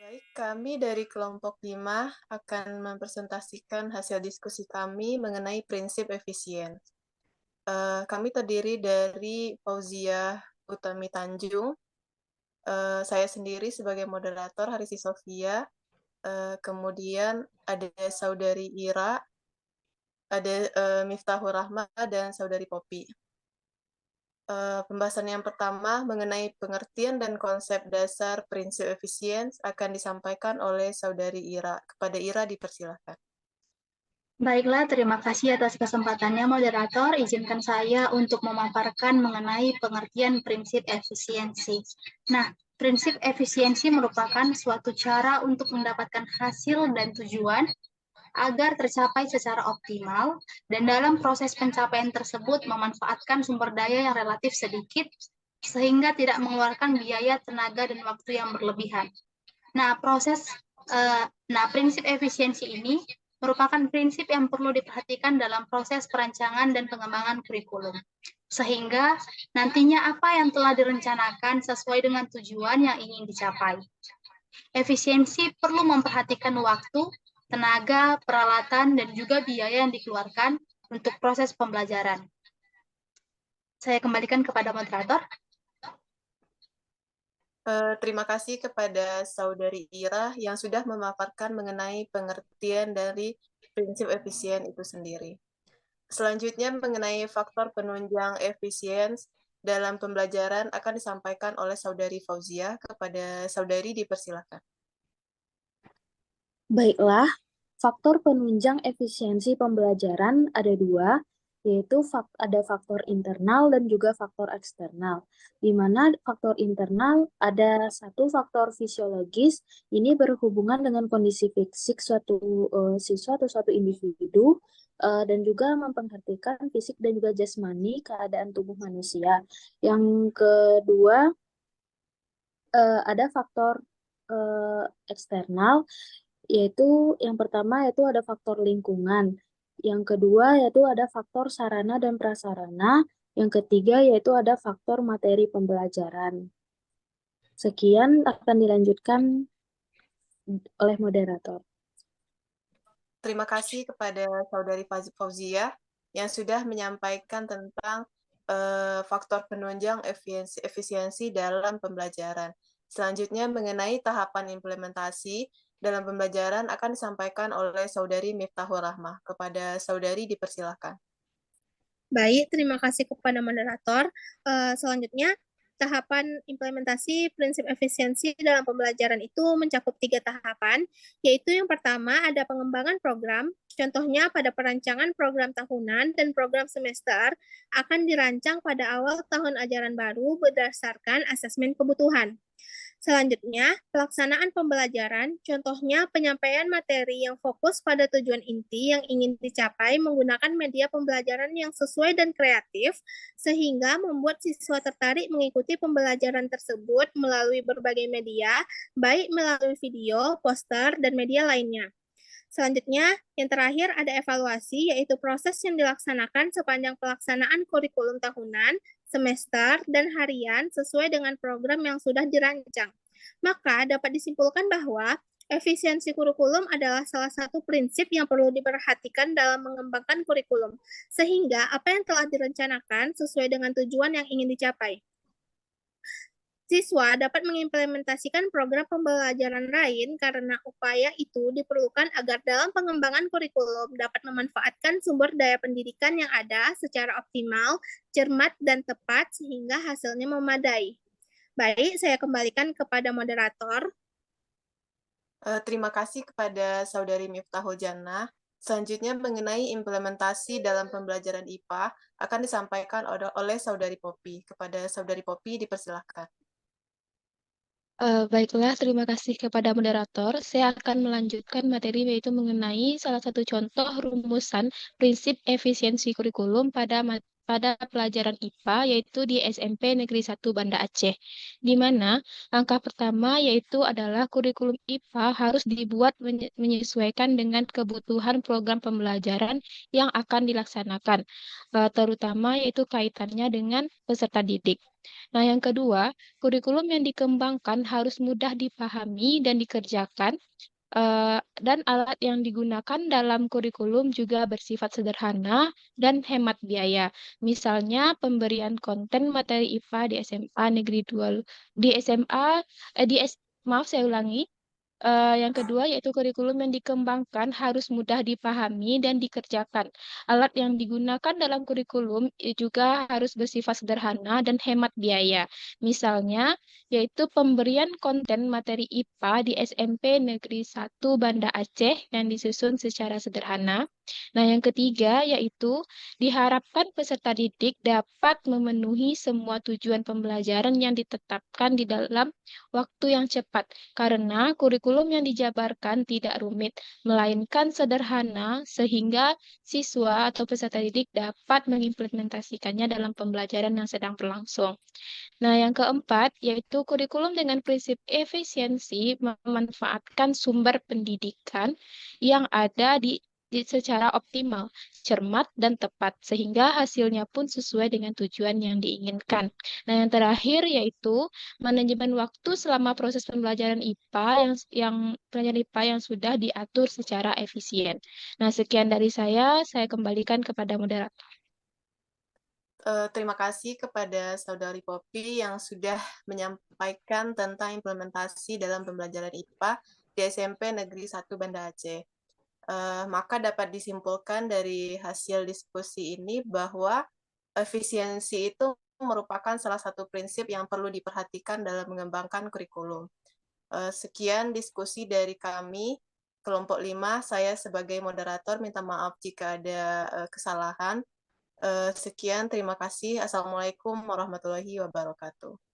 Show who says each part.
Speaker 1: Baik, kami dari kelompok 5 akan mempresentasikan hasil diskusi kami mengenai prinsip efisien. Kami terdiri dari Fauziah Utami Tanjung, saya sendiri sebagai moderator Harisi Sofia, kemudian ada Saudari Ira, ada Miftahur Rahma, dan Saudari Popi. Pembahasan yang pertama mengenai pengertian dan konsep dasar prinsip efisien akan disampaikan oleh Saudari Ira. Kepada Ira dipersilakan.
Speaker 2: Baiklah, terima kasih atas kesempatannya moderator. Izinkan saya untuk memaparkan mengenai pengertian prinsip efisiensi. Nah, prinsip efisiensi merupakan suatu cara untuk mendapatkan hasil dan tujuan agar tercapai secara optimal, dan dalam proses pencapaian tersebut memanfaatkan sumber daya yang relatif sedikit, sehingga tidak mengeluarkan biaya, tenaga, dan waktu yang berlebihan. Nah, prinsip efisiensi ini merupakan prinsip yang perlu diperhatikan dalam proses perancangan dan pengembangan kurikulum. Sehingga nantinya apa yang telah direncanakan sesuai dengan tujuan yang ingin dicapai. Efisiensi perlu memperhatikan waktu, tenaga, peralatan, dan juga biaya yang dikeluarkan untuk proses pembelajaran. Saya kembalikan kepada moderator.
Speaker 1: Terima kasih kepada Saudari Ira yang sudah memaparkan mengenai pengertian dari prinsip efisien itu sendiri. Selanjutnya mengenai faktor penunjang efisien dalam pembelajaran akan disampaikan oleh Saudari Fauzia. Kepada Saudari dipersilakan.
Speaker 3: Baiklah, faktor penunjang efisiensi pembelajaran ada dua, yaitu ada faktor internal dan juga faktor eksternal. Di mana faktor internal ada satu faktor fisiologis, ini berhubungan dengan kondisi fisik suatu siswa atau suatu individu, dan juga memperhatikan fisik dan juga jasmani keadaan tubuh manusia. Yang kedua, ada faktor eksternal, yaitu yang pertama yaitu ada faktor lingkungan, yang kedua yaitu ada faktor sarana dan prasarana, yang ketiga yaitu ada faktor materi pembelajaran. Sekian akan dilanjutkan oleh moderator.
Speaker 1: Terima kasih kepada Saudari Fauzia yang sudah menyampaikan tentang faktor penunjang efisiensi dalam pembelajaran. Selanjutnya mengenai tahapan implementasi dalam pembelajaran akan disampaikan oleh Saudari Miftahur Rahmah. Kepada Saudari dipersilakan.
Speaker 4: Baik, terima kasih kepada moderator. Selanjutnya, tahapan implementasi prinsip efisiensi dalam pembelajaran itu mencakup 3 tahapan, yaitu yang pertama ada pengembangan program, contohnya pada perancangan program tahunan dan program semester akan dirancang pada awal tahun ajaran baru berdasarkan asesmen kebutuhan. Selanjutnya, pelaksanaan pembelajaran, contohnya penyampaian materi yang fokus pada tujuan inti yang ingin dicapai menggunakan media pembelajaran yang sesuai dan kreatif, sehingga membuat siswa tertarik mengikuti pembelajaran tersebut melalui berbagai media, baik melalui video, poster, dan media lainnya. Selanjutnya, yang terakhir ada evaluasi, yaitu proses yang dilaksanakan sepanjang pelaksanaan kurikulum tahunan, semester, dan harian sesuai dengan program yang sudah dirancang. Maka dapat disimpulkan bahwa efisiensi kurikulum adalah salah satu prinsip yang perlu diperhatikan dalam mengembangkan kurikulum, sehingga apa yang telah direncanakan sesuai dengan tujuan yang ingin dicapai. Siswa dapat mengimplementasikan program pembelajaran lain karena upaya itu diperlukan agar dalam pengembangan kurikulum dapat memanfaatkan sumber daya pendidikan yang ada secara optimal, cermat, dan tepat sehingga hasilnya memadai. Baik, saya kembalikan kepada moderator.
Speaker 1: Terima kasih kepada Saudari Miftahul Jannah. Selanjutnya mengenai implementasi dalam pembelajaran IPA akan disampaikan oleh Saudari Popi. Kepada Saudari Popi dipersilakan.
Speaker 5: Baiklah, terima kasih kepada moderator. Saya akan melanjutkan materi yaitu mengenai salah satu contoh rumusan prinsip efisiensi kurikulum pada pada pelajaran IPA yaitu di SMP Negeri 1 Banda Aceh. Di mana langkah pertama yaitu adalah kurikulum IPA harus dibuat menyesuaikan dengan kebutuhan program pembelajaran yang akan dilaksanakan, terutama yaitu kaitannya dengan peserta didik. Nah, yang kedua, kurikulum yang dikembangkan harus mudah dipahami dan dikerjakan, dan alat yang digunakan dalam kurikulum juga bersifat sederhana dan hemat biaya. Misalnya pemberian konten materi IPA di SMA Negeri 2 di SMA maaf saya ulangi. Yang kedua yaitu kurikulum yang dikembangkan harus mudah dipahami dan dikerjakan. Alat yang digunakan dalam kurikulum juga harus bersifat sederhana dan hemat biaya. Misalnya, yaitu pemberian konten materi IPA di SMP Negeri 1 Banda Aceh yang disusun secara sederhana. Nah, yang ketiga yaitu diharapkan peserta didik dapat memenuhi semua tujuan pembelajaran yang ditetapkan di dalam waktu yang cepat, karena kurikulum yang dijabarkan tidak rumit, melainkan sederhana sehingga siswa atau peserta didik dapat mengimplementasikannya dalam pembelajaran yang sedang berlangsung. Nah, yang keempat yaitu kurikulum dengan prinsip efisiensi memanfaatkan sumber pendidikan yang ada secara optimal, cermat, dan tepat, sehingga hasilnya pun sesuai dengan tujuan yang diinginkan. Nah, yang terakhir yaitu manajemen waktu selama proses pembelajaran IPA yang sudah diatur secara efisien. Nah, sekian dari saya kembalikan kepada moderator.
Speaker 1: Terima kasih kepada Saudari Poppy yang sudah menyampaikan tentang implementasi dalam pembelajaran IPA di SMP Negeri 1 Banda Aceh. Maka dapat disimpulkan dari hasil diskusi ini bahwa efisiensi itu merupakan salah satu prinsip yang perlu diperhatikan dalam mengembangkan kurikulum. Sekian diskusi dari kami, kelompok 5. Saya sebagai moderator minta maaf jika ada kesalahan. Sekian, terima kasih. Assalamualaikum warahmatullahi wabarakatuh.